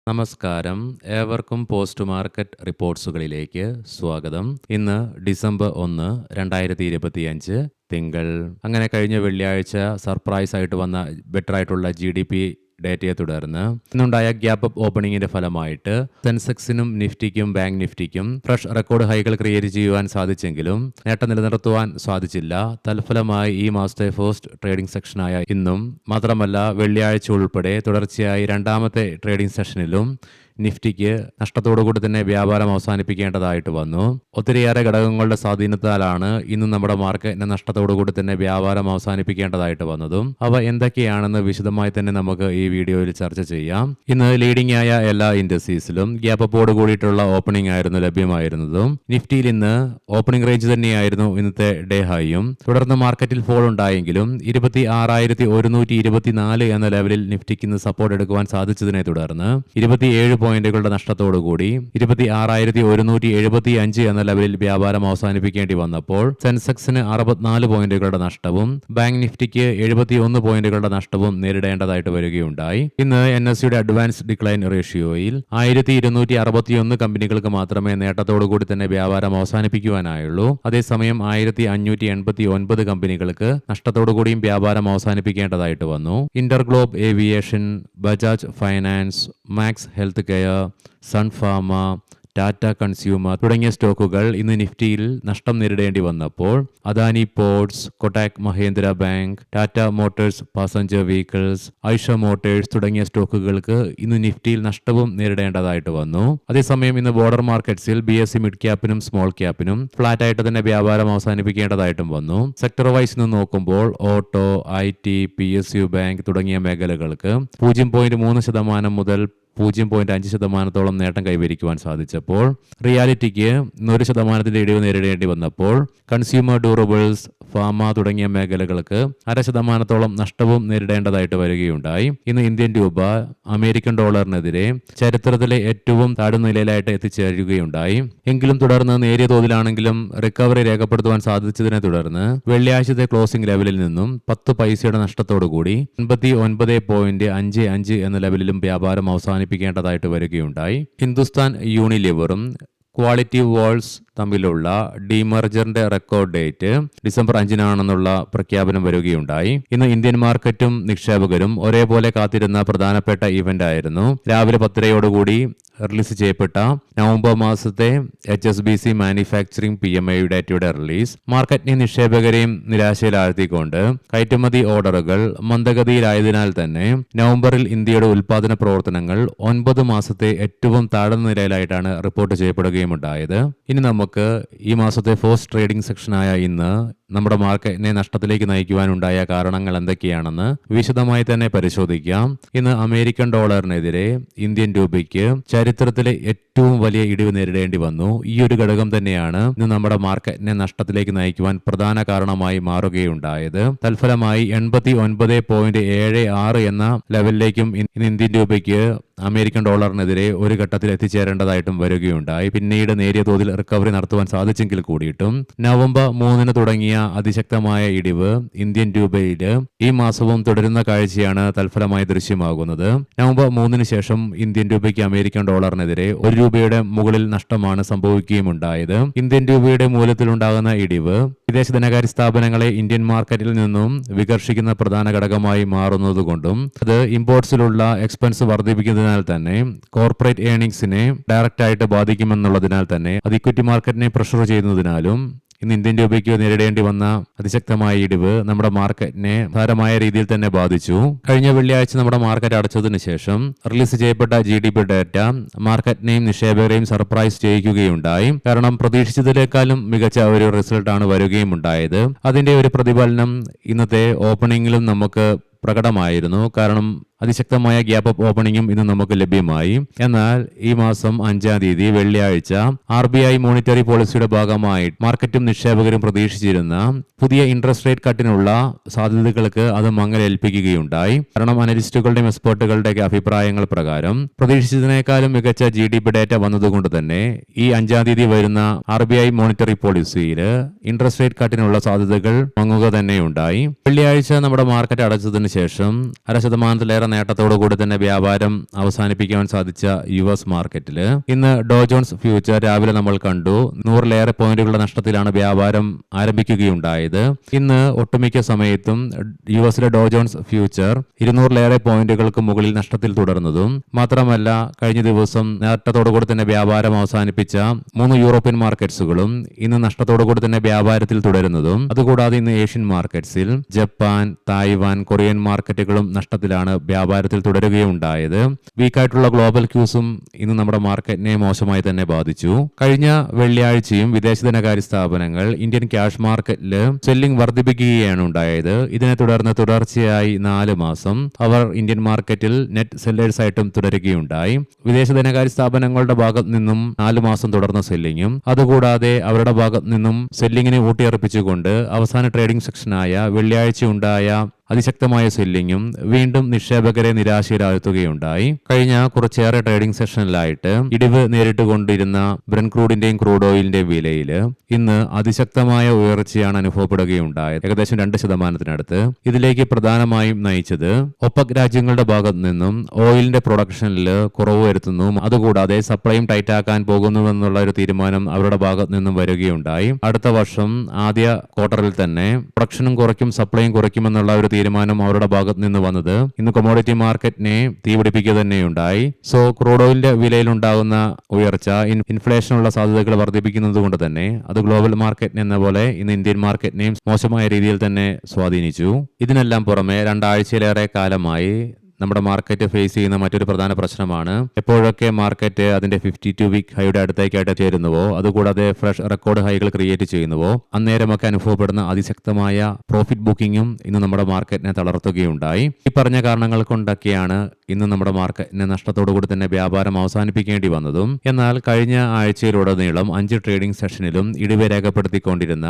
നമസ്കാരം. ഏവർക്കും post market റിപ്പോർട്ട്സുകളിലേക്ക് സ്വാഗതം. ഇന്ന് ഡിസംബർ 1, 2025 തിങ്കൾ. അങ്ങനെ കഴിഞ്ഞ വെള്ളിയാഴ്ച സർപ്രൈസ് ആയിട്ട് വന്ന ബെറ്ററായിട്ടുള്ള GDP ഡേറ്റയെ തുടർന്ന് ഇന്നുണ്ടായ ഗ്യാപ്പ് അപ്പ് ഓപ്പണിംഗിന്റെ ഫലമായിട്ട് സെൻസെക്സിനും നിഫ്റ്റിക്കും ബാങ്ക് നിഫ്റ്റിക്കും ഫ്രഷ് റെക്കോർഡ് ഹൈകൾ ക്രിയേറ്റ് ചെയ്യുവാൻ സാധിച്ചെങ്കിലും നേട്ടം നിലനിർത്തുവാൻ സാധിച്ചില്ല. തൽഫലമായി ഈ മാസത്തെ ഫസ്റ്റ് ട്രേഡിംഗ് സെക്ഷനായ ഇന്നും മാത്രമല്ല വെള്ളിയാഴ്ച ഉൾപ്പെടെ തുടർച്ചയായി രണ്ടാമത്തെ ട്രേഡിംഗ് സെഷനിലും നിഫ്റ്റിക്ക് നഷ്ടത്തോടുകൂടി തന്നെ വ്യാപാരം അവസാനിപ്പിക്കേണ്ടതായിട്ട് വന്നു. ഒത്തിരിയേറെ ഘടകങ്ങളുടെ സ്വാധീനത്താലാണ് ഇന്ന് നമ്മുടെ മാർക്കറ്റിന് നഷ്ടത്തോടുകൂടി തന്നെ വ്യാപാരം അവസാനിപ്പിക്കേണ്ടതായിട്ട് വന്നതും അവ എന്തൊക്കെയാണെന്ന് വിശദമായി തന്നെ നമുക്ക് ഈ വീഡിയോയിൽ ചർച്ച ചെയ്യാം. ഇന്ന് ലീഡിംഗ് ആയ എല്ലാ ഇൻഡസ്ട്രീസിലും ഗ്യാപ്പ് അപ്പോട് കൂടിയിട്ടുള്ള ഓപ്പണിംഗ് ആയിരുന്നു ലഭ്യമായിരുന്നതും. നിഫ്റ്റിയിൽ ഇന്ന് ഓപ്പണിംഗ് റേഞ്ച് തന്നെയായിരുന്നു ഇന്നത്തെ ഡേ ഹൈയും. തുടർന്ന് മാർക്കറ്റിൽ ഫോൾ ഉണ്ടായെങ്കിലും 26,124 എന്ന ലെവലിൽ നിഫ്റ്റിക്ക് ഇന്ന് സപ്പോർട്ട് എടുക്കുവാൻ സാധിച്ചതിനെ തുടർന്ന് 27 പോയിന്റുകളുടെ നഷ്ടത്തോടുകൂടി 26,175 എന്ന ലെവലിൽ വ്യാപാരം അവസാനിപ്പിക്കേണ്ടി വന്നപ്പോൾ സെൻസെക്സിന് 64 പോയിന്റുകളുടെ നഷ്ടവും ബാങ്ക് നിഫ്റ്റിക്ക് 71 പോയിന്റുകളുടെ നഷ്ടവും നേരിടേണ്ടതായിട്ട് വരികയുണ്ടായി. ഇന്ന് NSEയുടെ അഡ്വാൻസ് ഡിക്ലൈൻ റേഷ്യോയിൽ 1261 കമ്പനികൾക്ക് മാത്രമേ നേട്ടത്തോടുകൂടി തന്നെ വ്യാപാരം അവസാനിപ്പിക്കുവാനായുള്ളൂ. അതേസമയം 1589 കമ്പനികൾക്ക് നഷ്ടത്തോടുകൂടിയും വ്യാപാരം അവസാനിപ്പിക്കേണ്ടതായിട്ട് വന്നു. InterGlobe Aviation, Bajaj Finance, Max Health Care, Sun Pharma, Tata Consumer തുടങ്ങിയ സ്റ്റോക്കുകൾ ഇന്ന് നിഫ്റ്റിയിൽ നഷ്ടം നേരിടേണ്ടി വന്നപ്പോൾ Adani Ports, Kotak Mahindra Bank, Tata Motors Passenger Vehicles, Eicher Motors തുടങ്ങിയ സ്റ്റോക്കുകൾക്ക് ഇന്ന് നിഫ്റ്റിയിൽ നഷ്ടവും നേരിടേണ്ടതായിട്ട് വന്നു. അതേസമയം ഇന്ന് ബോർഡർ മാർക്കറ്റ്സിൽ BSE മിഡ് ക്യാപ്പിനും സ്മോൾ ക്യാപ്പിനും ഫ്ലാറ്റ് ആയിട്ട് തന്നെ വ്യാപാരം അവസാനിപ്പിക്കേണ്ടതായിട്ടും വന്നു. സെക്ടർ വൈസ് നിന്ന് നോക്കുമ്പോൾ ഓട്ടോ, IT, PSU ബാങ്ക് തുടങ്ങിയ മേഖലകൾക്ക് 0.3% മുതൽ 0.5% നേട്ടം കൈവരിക്കുവാൻ സാധിച്ചപ്പോൾ റിയാലിറ്റിക്ക് 100% ഇടിവ് നേരിടേണ്ടി വന്നപ്പോൾ കൺസ്യൂമർ ഡ്യൂറബിൾസ്, ഫാർമ തുടങ്ങിയ മേഖലകൾക്ക് 0.5% നഷ്ടവും നേരിടേണ്ടതായിട്ട് വരികയുണ്ടായി. ഇന്ന് ഇന്ത്യൻ രൂപ അമേരിക്കൻ ഡോളറിനെതിരെ ചരിത്രത്തിലെ ഏറ്റവും താഴ്ന്ന നിലയിലായിട്ട് എത്തിച്ചേരുകയുണ്ടായി. എങ്കിലും തുടർന്ന് നേരിയ തോതിലാണെങ്കിലും റിക്കവറി രേഖപ്പെടുത്തുവാൻ സാധിച്ചതിനെ തുടർന്ന് വെള്ളിയാഴ്ചത്തെ ക്ലോസിംഗ് ലെവലിൽ നിന്നും 10 പൈസയുടെ നഷ്ടത്തോടുകൂടി 89.55 എന്ന ലെവലിലും വ്യാപാരം അവസാനിപ്പിക്കേണ്ടതായിട്ട് വരികയുണ്ടായി. ഹിന്ദുസ്ഥാൻ യൂണിലിവറും ക്വാളിറ്റി വാൾസ് തമ്മിലുള്ള ഡീമർജറിന്റെ റെക്കോർഡ് ഡേറ്റ് ഡിസംബർ 5 പ്രഖ്യാപനം വരികയുണ്ടായി. ഇന്ന് ഇന്ത്യൻ മാർക്കറ്റും നിക്ഷേപകരും ഒരേപോലെ കാത്തിരുന്ന പ്രധാനപ്പെട്ട ഇവന്റ് ആയിരുന്നു രാവിലെ 10:30 റിലീസ് ചെയ്യപ്പെട്ട നവംബർ മാസത്തെ HSBC മാനുഫാക്ചറിംഗ് PMI ഡേറ്റയുടെ റിലീസ്. മാർക്കറ്റിനെയും നിക്ഷേപകരെയും നിരാശയിലാഴ്ത്തിക്കൊണ്ട് കയറ്റുമതി ഓർഡറുകൾ മന്ദഗതിയിലായതിനാൽ തന്നെ നവംബറിൽ ഇന്ത്യയുടെ ഉൽപാദന പ്രവർത്തനങ്ങൾ 9 മാസത്തെ ഏറ്റവും താഴ്ന്ന നിലയിലായിട്ടാണ് റിപ്പോർട്ട് ചെയ്യപ്പെടുകയുമുണ്ടായത്. ഇനി നമുക്ക് ഈ മാസത്തെ ഫസ്റ്റ് ട്രേഡിംഗ് സെക്ഷനായ ഇന്ന് നമ്മുടെ മാർക്കറ്റിനെ നഷ്ടത്തിലേക്ക് നയിക്കുവാനുണ്ടായ കാരണങ്ങൾ എന്തൊക്കെയാണെന്ന് വിശദമായി തന്നെ പരിശോധിക്കാം. ഇന്ന് അമേരിക്കൻ ഡോളറിനെതിരെ ഇന്ത്യൻ രൂപയ്ക്ക് ചരിത്രത്തിലെ ഏറ്റവും വലിയ ഇടിവ് നേരിടേണ്ടി വന്നു. ഈ ഒരു ഘടകം തന്നെയാണ് ഇന്ന് നമ്മുടെ മാർക്കറ്റിനെ നഷ്ടത്തിലേക്ക് നയിക്കുവാൻ പ്രധാന കാരണമായി മാറുകയുണ്ടായത്. തൽഫലമായി 89.76 എന്ന ലെവലിലേക്കും ഇന്ന് ഇന്ത്യൻ രൂപയ്ക്ക് അമേരിക്കൻ ഡോളറിനെതിരെ ഒരു ഘട്ടത്തിൽ എത്തിച്ചേരേണ്ടതായിട്ടും വരികയുണ്ടായി. പിന്നീട് നേരിയ തോതിൽ റിക്കവറി നടത്തുവാൻ സാധിച്ചെങ്കിൽ കൂടിയിട്ടും നവംബർ 3 തുടങ്ങിയ അതിശക്തമായ ഇടിവ് ഇന്ത്യൻ രൂപയിൽ ഈ മാസവും തുടരുന്ന കാഴ്ചയാണ് തൽഫലമായി ദൃശ്യമാകുന്നത്. നവംബർ 3 ശേഷം ഇന്ത്യൻ രൂപയ്ക്ക് അമേരിക്കൻ ഡോളറിനെതിരെ 1 രൂപയുടെ മുകളിൽ നഷ്ടമാണ് സംഭവിക്കുകയുമുണ്ടായത്. ഇന്ത്യൻ രൂപയുടെ മൂല്യത്തിലുണ്ടാകുന്ന ഇടിവ് വിദേശ ധനകാര്യ സ്ഥാപനങ്ങളെ ഇന്ത്യൻ മാർക്കറ്റിൽ നിന്നും വികർഷിക്കുന്ന പ്രധാന ഘടകമായി മാറുന്നതുകൊണ്ടും അത് ഇമ്പോർട്ട്സിലുള്ള എക്സ്പെൻസ് വർദ്ധിപ്പിക്കുന്നതിനാൽ തന്നെ കോർപ്പറേറ്റ് ഏർണിംഗ്സിനെ ഡയറക്റ്റ് ആയിട്ട് ബാധിക്കുമെന്നുള്ളതിനാൽ തന്നെ അത് ഇക്വിറ്റി മാർക്കറ്റിനെ പ്രഷർ ചെയ്യുന്നതിനാലും ഇന്ന് ഇന്ത്യൻ രൂപയ്ക്ക് നേരിടേണ്ടി വന്ന അതിശക്തമായ ഇടിവ് നമ്മുടെ മാർക്കറ്റിനെ സാരമായ രീതിയിൽ തന്നെ ബാധിച്ചു. കഴിഞ്ഞ വെള്ളിയാഴ്ച നമ്മുടെ മാർക്കറ്റ് അടച്ചതിന് ശേഷം റിലീസ് ചെയ്യപ്പെട്ട GDP ഡേറ്റ മാർക്കറ്റിനെയും നിക്ഷേപകരെയും സർപ്രൈസ് ചെയ്യിക്കുകയുണ്ടായി. കാരണം പ്രതീക്ഷിച്ചതിനേക്കാളും മികച്ച ഒരു റിസൾട്ടാണ് വരികയും ഉണ്ടായത്. അതിന്റെ ഒരു പ്രതിഫലനം ഇന്നത്തെ ഓപ്പണിംഗിലും നമുക്ക് പ്രകടമായിരുന്നു. കാരണം അതിശക്തമായ ഗ്യാപ്പ് അപ്പ് ഓപ്പണിംഗും ഇന്ന് നമുക്ക് ലഭ്യമായി. എന്നാൽ ഈ മാസം 5 വെള്ളിയാഴ്ച RBI മോണിറ്ററി പോളിസിയുടെ ഭാഗമായി മാർക്കറ്റും നിക്ഷേപകരും പ്രതീക്ഷിച്ചിരുന്ന പുതിയ ഇൻട്രസ്റ്റ് റേറ്റ് കട്ടിനുള്ള സാധ്യതകൾക്ക് അത് മങ്ങലേൽപ്പിക്കുകയുണ്ടായി. കാരണം അനലിസ്റ്റുകളുടെയും എക്സ്പെർട്ടുകളുടെയൊക്കെ അഭിപ്രായങ്ങൾ പ്രകാരം പ്രതീക്ഷിച്ചതിനേക്കാളും മികച്ച GDP ഡേറ്റ വന്നതുകൊണ്ട് തന്നെ ഈ 5 വരുന്ന RBI മോണിറ്ററി പോളിസിയിൽ ഇൻട്രസ്റ്റ് റേറ്റ് കട്ടിനുള്ള സാധ്യതകൾ മങ്ങുക തന്നെയുണ്ടായി. വെള്ളിയാഴ്ച നമ്മുടെ മാർക്കറ്റ് അടച്ചതിന് വർഷത്തിന് ശേഷം 0.5% നേട്ടത്തോടു കൂടി തന്നെ വ്യാപാരം അവസാനിപ്പിക്കാൻ സാധിച്ച US മാർക്കറ്റിൽ ഇന്ന് ഡോ ജോൺസ് ഫ്യൂച്ചർ രാവിലെ നമ്മൾ കണ്ടു 100 പോയിന്റുകളുടെ നഷ്ടത്തിലാണ് വ്യാപാരം ആരംഭിക്കുകയുണ്ടായത്. ഇന്ന് ഒട്ടുമിക്ക സമയത്തും യുഎസിലെ ഡോ ജോൺസ് ഫ്യൂച്ചർ 200 പോയിന്റുകൾക്ക് മുകളിൽ നഷ്ടത്തിൽ തുടർന്നതും മാത്രമല്ല, കഴിഞ്ഞ ദിവസം നേട്ടത്തോടുകൂടി തന്നെ വ്യാപാരം അവസാനിപ്പിച്ച 3 യൂറോപ്യൻ മാർക്കറ്റ്സുകളും ഇന്ന് നഷ്ടത്തോടുകൂടി തന്നെ വ്യാപാരത്തിൽ തുടരുന്നതും. അതുകൂടാതെ ഇന്ന് ഏഷ്യൻ മാർക്കറ്റ്സിൽ ജപ്പാൻ, തായ്വാൻ, കൊറിയൻ മാർക്കറ്റുകളും നഷ്ടത്തിലാണ് വ്യാപാരത്തിൽ തുടരുകയുണ്ടായത്. വീക്കായിട്ടുള്ള ഗ്ലോബൽ ക്യൂസും ഇന്ന് നമ്മുടെ മാർക്കറ്റിനെ മോശമായി തന്നെ ബാധിച്ചു. കഴിഞ്ഞ വെള്ളിയാഴ്ചയും വിദേശ ധനകാര്യ സ്ഥാപനങ്ങൾ ഇന്ത്യൻ ക്യാഷ് മാർക്കറ്റിൽ സെല്ലിംഗ് വർദ്ധിപ്പിക്കുകയാണ് ഉണ്ടായത്. ഇതിനെ തുടർന്ന് തുടർച്ചയായി 4 മാസം അവർ ഇന്ത്യൻ മാർക്കറ്റിൽ നെറ്റ് സെല്ലേഴ്സ് ആയിട്ടും തുടരുകയുണ്ടായി. വിദേശ ധനകാര്യ സ്ഥാപനങ്ങളുടെ ഭാഗത്ത് നിന്നും 4 മാസം തുടർന്ന സെല്ലിങ്ങും അതുകൂടാതെ അവരുടെ ഭാഗത്ത് നിന്നും സെല്ലിങ്ങിനെ ഊട്ടിയുറപ്പിച്ചുകൊണ്ട് അവസാന ട്രേഡിംഗ് സെക്ഷനായ വെള്ളിയാഴ്ച ഉണ്ടായ അതിശക്തമായ സെല്ലിങ്ങും വീണ്ടും നിക്ഷേപകരെ നിരാശയിലാഴ്ത്തുകയുണ്ടായി. കഴിഞ്ഞ കുറച്ചേറെ ട്രേഡിംഗ് സെഷനിലായിട്ട് ഇടിവ് നേരിട്ടുകൊണ്ടിരുന്ന ബ്രന്റ് ക്രൂഡിന്റെയും ക്രൂഡ് ഓയിലിന്റെയും വിലയിൽ ഇന്ന് അതിശക്തമായ ഉയർച്ചയാണ് അനുഭവപ്പെടുകയുണ്ടായത്, ഏകദേശം 2%. ഇതിലേക്ക് പ്രധാനമായും നയിച്ചത് ഒപെക് രാജ്യങ്ങളുടെ ഭാഗത്തു നിന്നും ഓയിലിന്റെ പ്രൊഡക്ഷനിൽ കുറവ് വരുത്തുന്നു, അതുകൂടാതെ സപ്ലൈയും ടൈറ്റാക്കാൻ പോകുന്നുവെന്നുള്ള ഒരു തീരുമാനം അവരുടെ ഭാഗത്തു നിന്നും വരികയുണ്ടായി. അടുത്ത വർഷം ആദ്യ ക്വാർട്ടറിൽ തന്നെ പ്രൊഡക്ഷനും കുറയ്ക്കും സപ്ലൈയും കുറയ്ക്കുമെന്നുള്ള ഒരു തീരുമാനം അവരുടെ ഭാഗത്ത് നിന്ന് വന്നത് ഇന്ന് കൊമോഡിറ്റി മാർക്കറ്റിനെ തീപിടിപ്പിക്കുക തന്നെയുണ്ടായി. സോ ക്രൂഡ് ഓയിലിന്റെ വിലയിലുണ്ടാകുന്ന ഉയർച്ച ഇൻഫ്ലേഷനുള്ള സാധ്യതകൾ വർദ്ധിപ്പിക്കുന്നത് കൊണ്ട് തന്നെ അത് ഗ്ലോബൽ മാർക്കറ്റിനെ എന്ന പോലെ ഇന്ന് ഇന്ത്യൻ മാർക്കറ്റിനെയും മോശമായ രീതിയിൽ തന്നെ സ്വാധീനിച്ചു. ഇതിനെല്ലാം പുറമെ 2 ആഴ്ചയിലേറെ കാലമായി നമ്മുടെ മാർക്കറ്റ് ഫേസ് ചെയ്യുന്ന മറ്റൊരു പ്രധാന പ്രശ്നമാണ് എപ്പോഴൊക്കെ മാർക്കറ്റ് അതിന്റെ 52 വീക്ക് ഹൈയുടെ അടുത്തേക്കായിട്ട് ചേരുന്നുവോ, അതുകൂടാതെ ഫ്രഷ് റെക്കോർഡ് ഹൈകൾ ക്രിയേറ്റ് ചെയ്യുന്നുവോ, അന്നേരമൊക്കെ അനുഭവപ്പെടുന്ന അതിശക്തമായ പ്രോഫിറ്റ് ബുക്കിങ്ങും ഇന്ന് നമ്മുടെ മാർക്കറ്റിനെ തളർത്തുകയുണ്ടായി. ഈ പറഞ്ഞ കാരണങ്ങൾ കൊണ്ടൊക്കെയാണ് ഇന്ന് നമ്മുടെ മാർക്കറ്റിനെ നഷ്ടത്തോടുകൂടി തന്നെ വ്യാപാരം അവസാനിപ്പിക്കേണ്ടി വന്നതും. എന്നാൽ കഴിഞ്ഞ ആഴ്ചയിലുടനീളം 5 ട്രേഡിംഗ് സെഷനിലും ഇടിവ് രേഖപ്പെടുത്തിക്കൊണ്ടിരുന്ന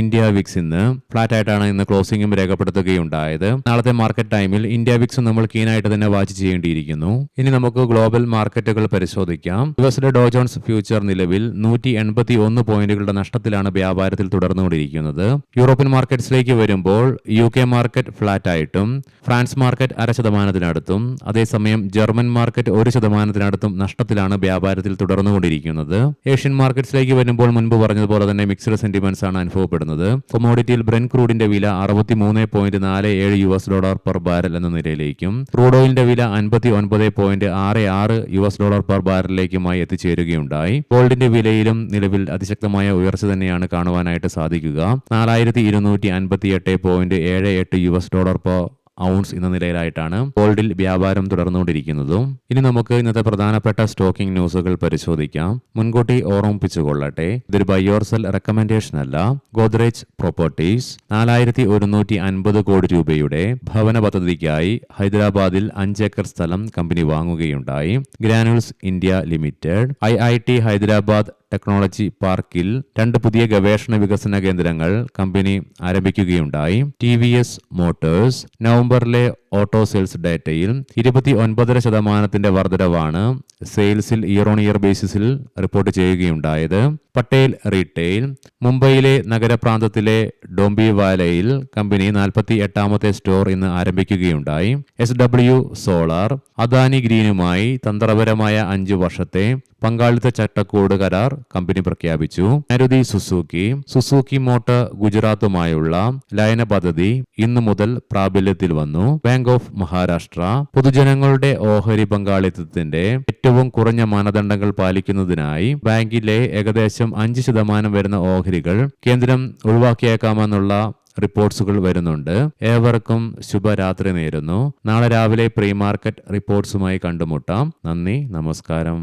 ഇന്ത്യ വിക്സ് ഇന്ന് ഫ്ലാറ്റ് ആയിട്ടാണ് ഇന്ന് ക്ലോസിംഗും രേഖപ്പെടുത്തുകയുണ്ടായത്. നാളത്തെ മാർക്കറ്റ് ടൈമിൽ ഇന്ത്യ വിക്സ് നമ്മൾ ആയിട്ട് തന്നെ വാച്ച് ചെയ്യേണ്ടിയിരിക്കുന്നു. ഇനി നമുക്ക് ഗ്ലോബൽ മാർക്കറ്റുകൾ പരിശോധിക്കാം. യുഎസിലെ ഡോ ജോൺസ് ഫ്യൂച്ചർ നിലവിൽ 181 പോയിന്റുകളുടെ നഷ്ടത്തിലാണ് വ്യാപാരത്തിൽ തുടർന്നുകൊണ്ടിരിക്കുന്നത്. യൂറോപ്യൻ മാർക്കറ്റ്സിലേക്ക് വരുമ്പോൾ UK മാർക്കറ്റ് ഫ്ലാറ്റ് ആയിട്ടും ഫ്രാൻസ് മാർക്കറ്റ് 0.5%, അതേസമയം ജർമ്മൻ മാർക്കറ്റ് 1%-അടുത്തും നഷ്ടത്തിലാണ് വ്യാപാരത്തിൽ തുടർന്നുകൊണ്ടിരിക്കുന്നത്. ഏഷ്യൻ മാർക്കറ്റ്സിലേക്ക് വരുമ്പോൾ മുൻപ് പറഞ്ഞതുപോലെ തന്നെ മിക്സ്ഡ് സെന്റിമെന്റ്സ് ആണ് അനുഭവപ്പെടുന്നത്. കൊമോഡിറ്റിയിൽ ബ്രന്റ് ക്രൂഡിന്റെ വില $63.47 പെർ ബാരൽ എന്ന നിലയിലേക്കും ക്രൂഡ് ഓയിലിന്റെ വില $59.66 പെർ ബാരലിലേക്കുമായി എത്തിച്ചേരുകയുണ്ടായി. ഗോൾഡിന്റെ വിലയിലും നിലവിൽ അതിശക്തമായ ഉയർച്ച തന്നെയാണ് കാണുവാനായിട്ട് സാധിക്കുക. $4,258.78 പെർ ഔൺസ് എന്ന നിലയിലായിട്ടാണ് ഗോൾഡിൽ വ്യാപാരം തുടർന്നുകൊണ്ടിരിക്കുന്നതും. ഇനി നമുക്ക് ഇന്നത്തെ പ്രധാനപ്പെട്ട സ്റ്റോക്കിംഗ് ന്യൂസുകൾ പരിശോധിക്കാം. മുൻകൂട്ടി ഓർമ്മിപ്പിച്ചുകൊള്ളട്ടെ, ഇതൊരു ബൈ ഓർ സെൽ റെക്കമെൻഡേഷൻ അല്ല. ഗോദ്രേജ് പ്രോപ്പർട്ടീസ് 4,150 കോടി രൂപയുടെ ഭവന പദ്ധതിക്കായി ഹൈദരാബാദിൽ 5 ഏക്കർ സ്ഥലം കമ്പനി വാങ്ങുകയുണ്ടായി. Granules India Limited IIT Hyderabad Technology പാർക്കിൽ 2 പുതിയ ഗവേഷണ വികസന കേന്ദ്രങ്ങൾ കമ്പനി ആരംഭിക്കുകയുണ്ടായി. TVS മോട്ടോഴ്സ് നവംബറിലെ ഓട്ടോ സെയിൽസ് ഡേറ്റയിൽ 29% വർധനവാണ് സെയിൽസിൽ ഇയർ ഓൺ ഇയർ ബേസിസിൽ റിപ്പോർട്ട് ചെയ്യുകയുണ്ടായത്. പട്ടേൽ റീറ്റെയിൽ മുംബൈയിലെ നഗരപ്രാന്തത്തിലെ ഡോംബിവാലയിൽ കമ്പനി 48ാമത്തെ സ്റ്റോർ ഇന്ന് ആരംഭിക്കുകയുണ്ടായി. SW സോളാർ അദാനി ഗ്രീനുമായി തന്ത്രപരമായ 5 വർഷത്തെ പങ്കാളിത്ത ചട്ടക്കൂട് കരാർ കമ്പനി പ്രഖ്യാപിച്ചു. മാരുതി സുസുക്കി മോട്ടോർ ഗുജറാത്തുമായുള്ള ലയന പദ്ധതി ഇന്നു മുതൽ പ്രാബല്യത്തിൽ വന്നു. ബാങ്ക് ഓഫ് മഹാരാഷ്ട്ര പൊതുജനങ്ങളുടെ ഓഹരി പങ്കാളിത്തത്തിന്റെ ഏറ്റവും കുറഞ്ഞ മാനദണ്ഡങ്ങൾ പാലിക്കുന്നതിനായി ബാങ്കിലെ ഏകദേശം 5% വരുന്ന ഓഹരികൾ കേന്ദ്രം ഒഴിവാക്കിയേക്കാമെന്നുള്ള റിപ്പോർട്ട്സുകൾ വരുന്നുണ്ട്. ഏവർക്കും ശുഭരാത്രി നേരുന്നു. നാളെ രാവിലെ പ്രീ മാർക്കറ്റ് റിപ്പോർട്ട്സുമായി കണ്ടുമുട്ടാം. നന്ദി, നമസ്കാരം.